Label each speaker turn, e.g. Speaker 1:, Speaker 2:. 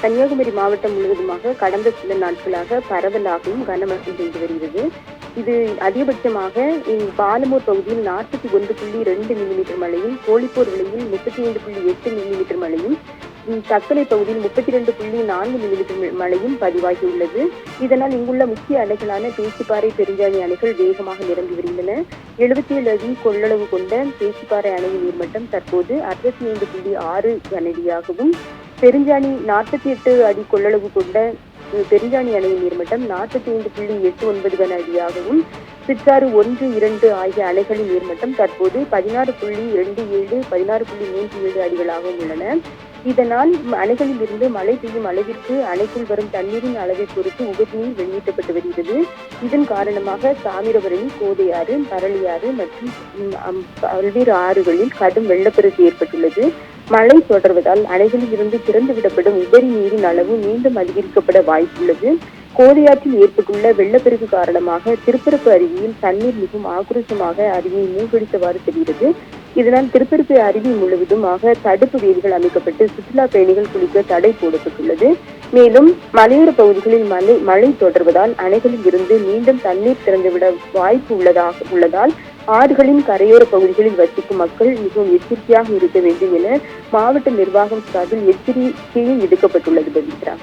Speaker 1: கன்னியாகுமரி மாவட்டம் முழுவதுமாக கடந்த சில நாட்களாக பரவலாகவும் கனமழை பெய்து வருகிறது. இது அதிகபட்சமாக பாலமூர் பகுதியில் 41.2 மில்லிமீட்டர் மழையும், கோழிப்போர் விலையில் 35.8 மில்லிமீட்டர் மழையும், தக்கலை பகுதியில் 32.4 மில்லிமீட்டர் மழையும் பதிவாகியுள்ளது. இதனால் இங்குள்ள முக்கிய அணைகளான பேச்சிப்பாறை, பெருஞ்சாணி அணைகள் வேகமாக நிரம்பி வருகின்றன. 77 அடி கொள்ளளவு கொண்ட பேச்சிப்பாறை அணையின் நீர்மட்டம் தற்போது 65.6 கனஅடியாகவும், பெருஞ்சாணி 48 அடி கொள்ளளவு கொண்ட பெருஞ்சாணி அணையின் நீர்மட்டம் 45.89 கன அடியாகவும், சிற்றாறு 1, 2 ஆகிய அணைகளின் நீர்மட்டம் தற்போது 16.27, 16.37 அடிகளாகவும் உள்ளன. இதனால் அணைகளில் இருந்து மழை பெய்யும் அளவிற்கு அணைக்குள் வரும் தண்ணீரின் அளவை பொறுத்து உபரிநீர் வெளியேற்றப்பட்டு வருகிறது. இதன் காரணமாக தாமிரபரணி, கோதையாறு, பரளியாறு மற்றும் பல்வேறு ஆறுகளில் கடும் வெள்ளப்பெருக்கு ஏற்பட்டுள்ளது. மழை தொடர்வதால் அணைகளில் இருந்து திறந்துவிடப்படும் உபரி நீரின் அளவு மீண்டும் அதிகரிக்கப்பட வாய்ப்புள்ளது. கோதையாற்றில் ஏற்பட்டுள்ள வெள்ளப்பெருக்கு காரணமாக திருப்பரப்பு அருவியில் தண்ணீர் மிகவும் ஆக்ரோஷமாக அருவியை மூழ்கடித்தவாறு தெரிகிறது. இதனால் திருப்பரப்பு அருவி முழுவதுமாக தடுப்பு வேலிகள் அமைக்கப்பட்டு சுற்றுலா பயணிகள் குளிக்க தடை போடப்பட்டுள்ளது. மேலும் மலையோர பகுதிகளில் மழை தொடர்வதால் அணைகளில் இருந்து மீண்டும் தண்ணீர் திறந்துவிட வாய்ப்பு உள்ளதால் ஆறுகளின் கரையோர பகுதிகளில் வசிக்கும் மக்கள் மிகவும் எச்சரிக்கையாக இருக்க வேண்டும் என மாவட்ட நிர்வாகம் சார்பில் எச்சரிக்கையும் விடுக்கப்பட்டுள்ளது. பவித்ரா.